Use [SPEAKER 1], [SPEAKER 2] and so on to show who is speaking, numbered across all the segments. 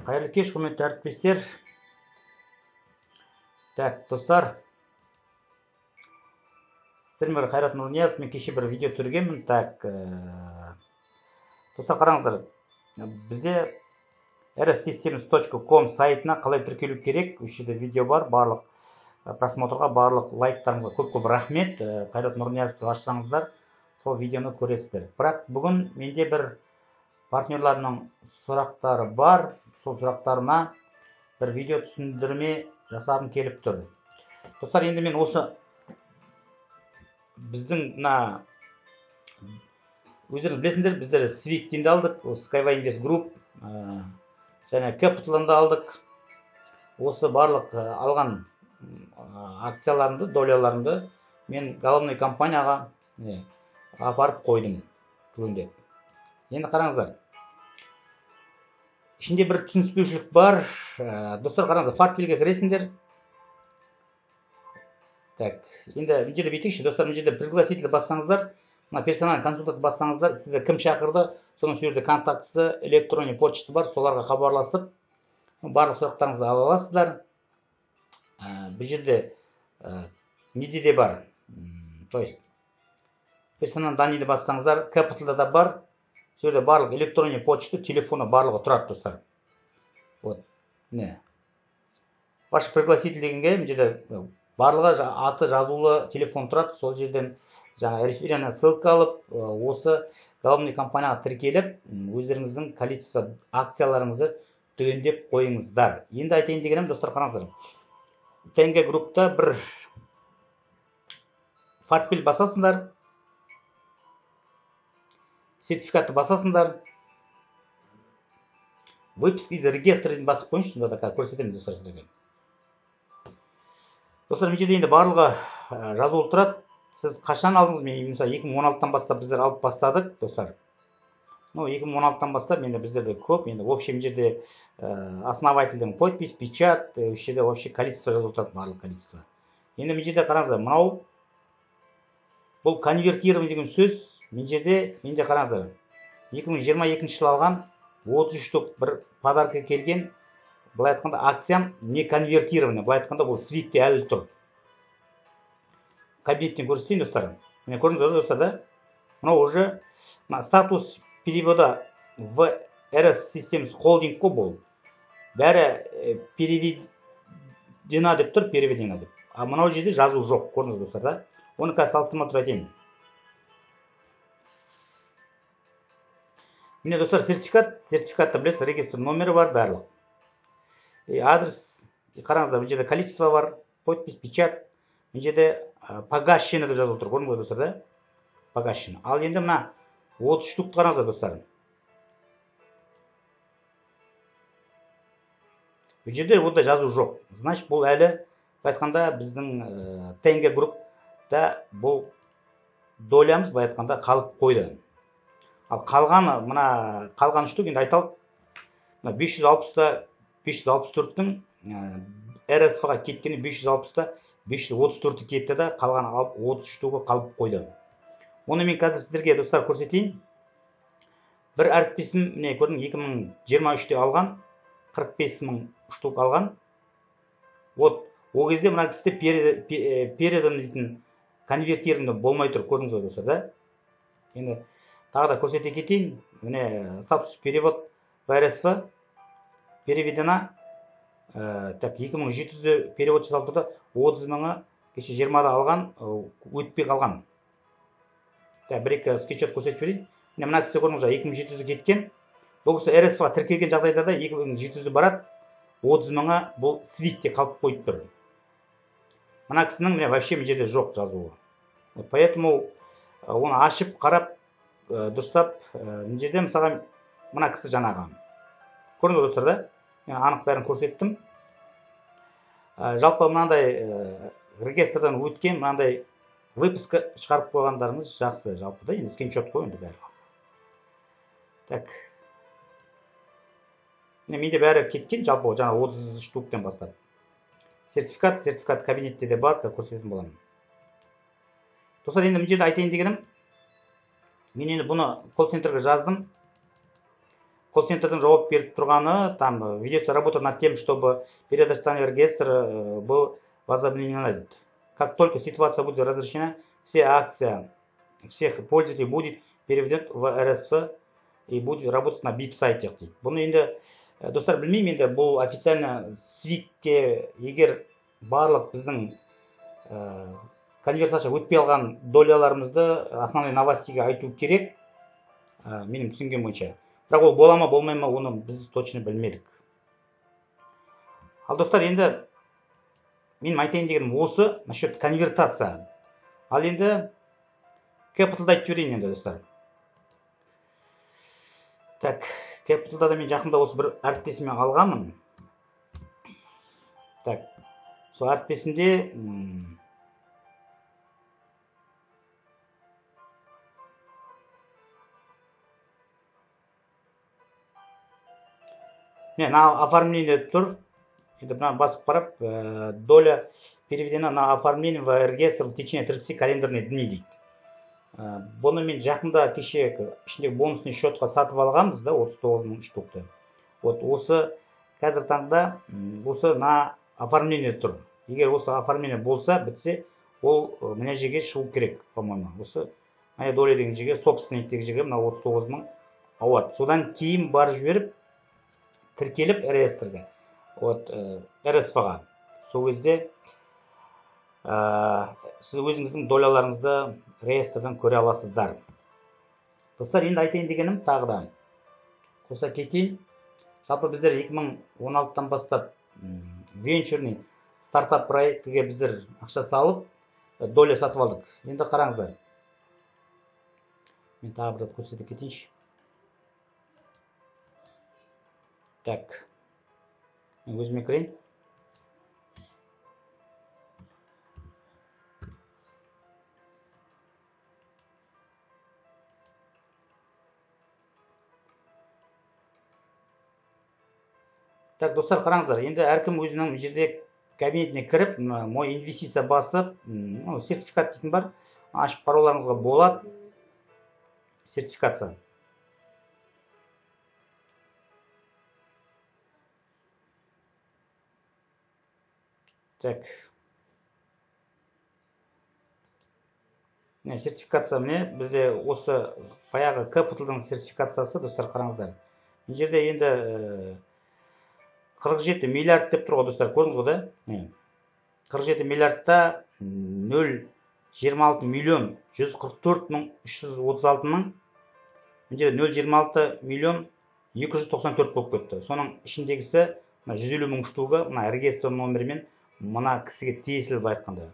[SPEAKER 1] Қайырлы кеш, құрметті әріптестер. Достар, сіздермен Қайрат Нұрниязов, мен кеше бір видео түсіргенмін. Достар, қараңыздар, бізде rssystems.com сайтына қалай тіркелу керек? Осы жерде видео бар, барлық просмотрға, барлық лайктарыңызға көп рахмет. Қайрат Нұрниязовты ашсаңыздар, сол видеоны көресіздер. Бірақ бүгін менде бір партнерларының сұрақтары бар. Сол сұрақтарына бір видео түсіндірме жасағым келіп тұр. Достар, енді мен осы біздің өздеріңіз білесіңдер, біздер Swift-ті алдық, Skyway Invest Group және Capital-ды алдық. Осы барлық алған акцияларымды, доляларымды мен головной компанияға апарып қойдым бүгінде. Енді қараңыздар. Ішінде бір түсініспеушілік бар. Достар, қараңыздар, портфельге кіресіңдер. Енді бұл жерде бүйтейікші, достар, бұл жерде пригласитель бассаңыздар, персональный консультант бассаңыздар, сізді кім шақырды, соның сол жерде контактысы, электронный почта бар, соларға хабарласып, барлық сұрақтарыңызды ала аласыздар. Бұл жерде неде де бар. То есть персональный данныйды бассаңыздар, Capital'да да бар. Сол жерде барлық электронный почта, телефоны барлығы тұрады, достар. Вот. Ваш пригласитель дегенге бұл жерде барлығы аты жазулы телефон тұрады. Сол жерден жаңа реферальная ссылка алып, осы головной компанияға тіркеліп, өздеріңіздің количество акцияларыңызды түгендеп қойыңыздар. Енді айтайын дегенім, достар, қараңыздар. Тенге группта бір портфель басасыңдар, сертификатты басасыңдар, выпуск из регистрін басып қойыңызшы, сонда да көрсетемін, достар, сіздерге. Достар, бұл жерде енді барлығы жазулы тұрады. Сіз қашан алдыңыз? Мен мысалы 2016-тан бастап біздер алып бастадық, достар. 2016-тан бастап енді біздерде көп, енді вообще бұл жерде основательдің подпись, печат, бұл жерде вообще количество жазулы тұрады, барлық количество. Енді бұл жерде қараңыздар, мынау бұл конвертирование деген сөз. Бұл жерде менде қараңыздар, 2022 жылы алған 33 штук бір подарка келген. Былай айтқанда акциям не конвертированы. Былай айтқанда бұл Swift-те әлі тұр. Кабинеттен көрсетейін, достар. Міне көрдіңіздер, достар, да? Мынау уже статус перевода в RS Systems Holding бұл. Бәрі переведена деп тұр, переведена деп. А мынау жерде жазу жоқ, көрдіңіздер, достар, да? Оны қазір салыстырма тұр айтайын. Міне, достар, сертификатта білесіз, регистр номері бар, барлық. Адрес, қараңыздар, бұл жерде количество бар, подпись, печат. Бұл жерде погашено деп жазылып тұр, көрдіңіз, достар, да? Погашено. Ал енді мына 30 штук қараңыздар, достар. Бұл жерде онда жазу жоқ. Значит, бұл әлі айтқанда біздің Тенге группта бұл долямыз айтқанда қалып қойды. Ал қалған штук енді айталық, 564-тің РСФ-ға кеткені 560-та 534-ті кетті да, қалған 30 штуғы қалып қойды. Оны мен қазір сіздерге, достар, көрсетейін. Бір әріптесім, міне көрдің, 2023-те алған, 45.000 штук алған. Вот, о кезде мына кісіде передан дейтін конвертированный болмай тұр, көрдіңіз, достар, да? Енді тағы да көрсете кетейін. Міне статус перевод в РСФ переведена. 2700 перевод жасалып тұрды. 30.000-ы кеше 20-да алған, өтпей қалған. Бір-екі скетчот көрсетіп берейін. Мына кісіде көрдіңіз, 2700-і кеткен. Бұл кісі РСФ-ға тіркелген жағдайда да 2700-і барады. 30.000-ы бұл Swift-те қалып қойып тұр. Мына кісінің вообще бұл жерде жоқ жазуы. Поэтому оны ашып, қарап, дұрыстап, бұл жерде мысалға мына кісі жаңағы. Көрдіңіз, достар, да? Мен анық бәрін көрсеттім. Жалпы мынандай регистрдан өткен, мынандай выпуска шығарып қойғандарыңыз жақсы, жалпы да, енді скриншот қойынды бәрі. Так. Менде бәрі кеткен, жалпы жаңа 30 штуктен бастап. Сертификат кабинетте де бар, көрсететін боламын. Достар, енді бұл жерде айтайын дегенім, мен енді бұны колл-центрге жаздым. колл-центрдің жауап беріп тұрғаны, там ведется работа над тем, чтобы передоставление в регистр был возобновлено. Как только ситуация будет разрешена, все акции всех пользователей будет переведен в РСФ и будет работать на BIP-сайтах дейді. Бұны енді достар білмеймін, енді бұл официально свикке егер барлық біздің конвертация өтпей алған доляларымызды основной новостиге айту керек, менің түсінгенім бойынша. Бірақ ол бола ма, болмай ма, оны біз точно білмедік. Ал достар, енді менің айтайын дегенім осы насчет конвертация. Ал енді Capital'да айтып жіберейін енді достар. Так, Capital'да да мен жақында осы бір әріптесіме алғанмын. Так, сол әріптесімде на оформление тұр. Енді бұна басып қарап, доля переведена на оформление в регистр в течение 30 календарных дней дейді. Бұны мен жақында кеше ішіндегі бонусный счетқа сатып алғанбыз да, 39 мың штукты. Вот осы қазір таңда осы на оформление тұр. Егер осы оформление болса, бітсе, ол мына жерге шығу керек, по-моему. Осы мына доля деген жерге, собственниктегі жерге мына 39 мың ауат. Содан кейін барып жіберіп, тіркеліп реестрге. Вот РСФ-ға. Сол кезде сіз өзіңіздің доляларыңызды реестрден көре аласыздар. Достар, енді айтайын дегенім тағы да қоса кетейін. Жалпы біздер 2016-тан бастап венчурный стартап проектіге біздер ақша салып, доля сатып алдық. Енді қараңыздар. Мен тағы бір көрсетіп кетейінші. Так. Мен өзіме кірейін. Так, достар, қараңыздар. Енді әркім өзінің жерде кабинетіне кіріп, мой инвестиция басып, сертификат дейтін бар. Ашып қарауларыңызға болады. Сертификация. Так. Сертификация міне, бізде осы баяғы Capital'дың сертификациясы, достар, қараңыздар. Бұл жерде енді 47 миллиард деп тұр ғой, достар, көрдіңіз ғой да? 47 миллиардта 0,26 миллион 144 мың 336 мың. Бұл жерде 0,26 миллион 294 болып кетті. Соның ішіндегісі 150 мың штуғы мына регистр номерімен мына кісіге тиесілі былай айтқанда.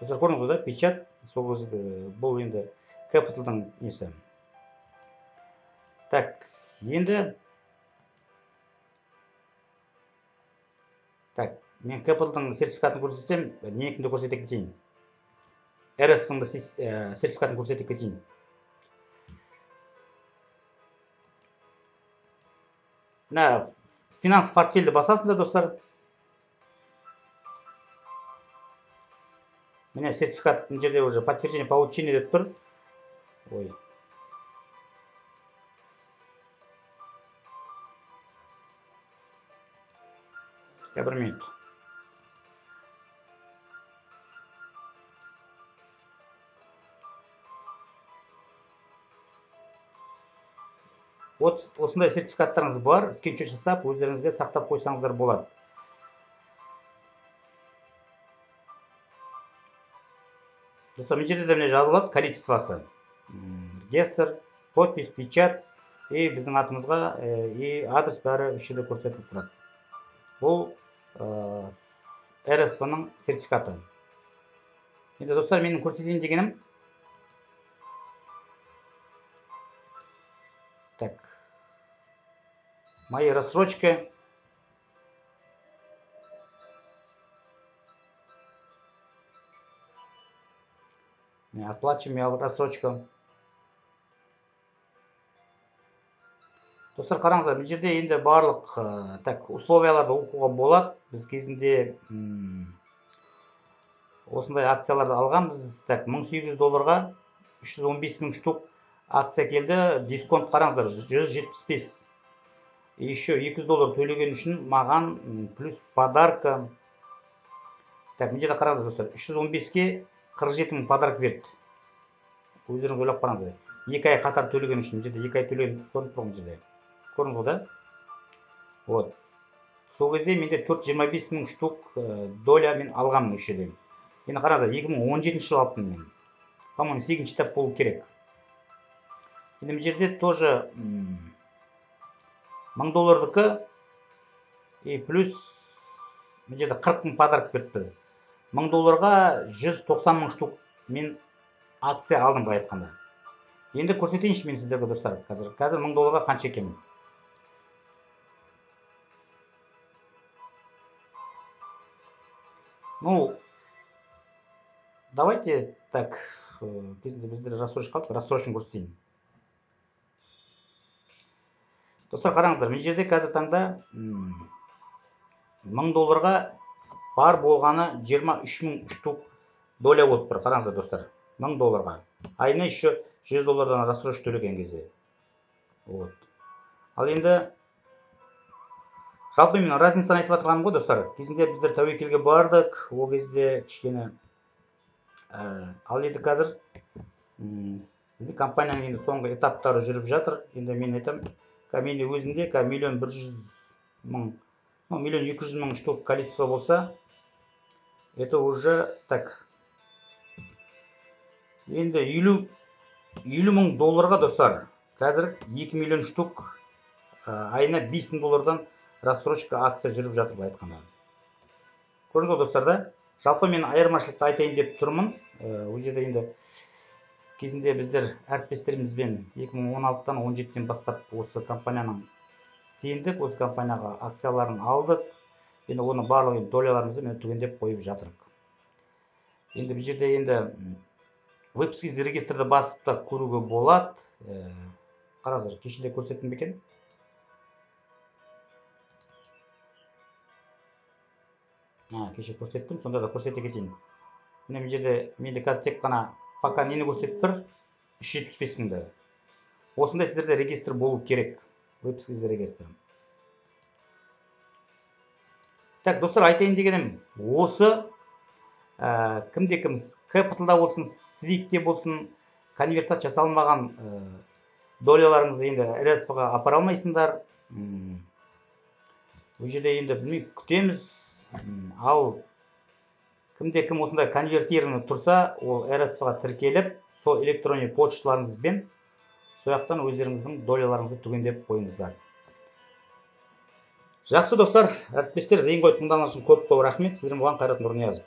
[SPEAKER 1] Достар, көрдіңіз ғой да? Печат. Бұл енді Capital'дың несі. Так, енді так, мен Capital'дың сертификатын көрсетсем, ненекімді көрсетіп кетейін. РСФ-ның сертификатын көрсетіп кетейін. Мына финанс портфельді басасында, достар. Міне сертификаттың жерде уже подтверждение получения деп тұр. Ой. Я бір минут. Осындай сертификаттарыңыз бар, скриншот жасап, өздеріңізге сақтап қойсаңыздар болады. Достар, мен жерде де жазылады количествосы. Регистр, подпись, печат, и біздің атымызға и адрес бәрі үшінде көрсетіліп тұрады. Бұл РСФ-ның сертификаты. Енді достар, менің көрсетейін дегенім. Так. Мои рассрочки. Оплачиваем рассрочку. Достар, қараңыздар, бұл жерде енді барлық условияларды оқуға болады. Біз кезінде осындай акцияларды алған. Біз $1800 315 мың штук акция келді. Дисконт қараңыздар, 175. еще 200 доллар төлеген үшін маған плюс подарка. Так, мына жерде қараңыздар достар, 315-ке 47 мың подарок берді. Өздеріңіз ойлап қараңыздар. 2 ай қатар төлеген үшін, мына жерде 2 ай төлеген көрініп тұр мына жерде. Көрдіңіз ғой да? Вот. Сол кезде менде 425 мың штук доля мен алғанмын осы жерден. Енді қараңыздар, 2017 жылы алыппын мен. По-моему, 8-ші этап болу керек. Енді мына жерде тоже 1000 доллардікі и плюс мына жерде 40 мың подарок берді. 1000 долларға 190 мың штук мен акция алдым былай айтқанда. Енді көрсетейінші мен сіздерге достар. Қазір 1000 долларға қанша екенін. Ну, давайте так, кезінде біздер рассрочка қалдық, рассрочканы көрсетейін. Достар, қараңыздар, мен жерде қазір таңда 1000 долларға бар болғаны 23 мың штук доля болып тұр. Қараңыздар достар, 1000 долларға. Айына еще 100 доллардан рассрочка төлеген кезде. Вот. Ал енді жалпы мен разницаны айтып жатырғаным ғой достар. Кезінде біздер тәуекелге бардық, ол кезде кішкене. Ал енді қазір компанияның енді соңғы этаптары жүріп жатыр. Енді мен айтам, менде өзімде 1 200 000 штук количество болса, это уже так. Енді 50 мың долларға достар, қазір 2 миллион штук айына 5 мың доллардан рассрочка акция жүріп жатыр былай айтқанда. Көрдіңіз ғой достар да? Жалпы мен айырмашылықты айтайын деп тұрмын. Ол жерде енді кезінде біздер әріптестерімізбен 2016-тан 17-тен бастап осы компанияның сендік, осы компанияға акцияларын алдық. Енді оны барлығы доляларымызды мен түгендеп қойып жатырық. Енді бұл жерде енді веб-скиз регистрді басып та көруге болады. Қараңыздар, кешінде көрсеттім бе екен? Кеше көрсеттім, сонда да көрсете кетейін. Міне бұл жерде менде қазір тек қана пока нені көрсетіп тұр? 375 мыңды. Осындай сіздерде регистр болу керек. Веб-скиз регистрі. Так, достар, айтайын дегенім, осы кімде-кім Capital'да болсын, Swig'те болсын, конвертация жасалмаған доляларыңызды енді RSV-ға апара алмайсыңдар. Бұл жерде енді білмей күтеміз. Ал кімде-кім осындай конвертированы тұрса, ол RSV-ға тіркеліп, сол электронный почталарыңызбен сояқтан өздеріңіздің доляларыңызды түгендеп қойыңыздар. Жақсы достар, әріптестер, зейін қойып тыңдағаныңыз үшін көп рахмет. Сіздердің бұған Қайрат Нұрниязов.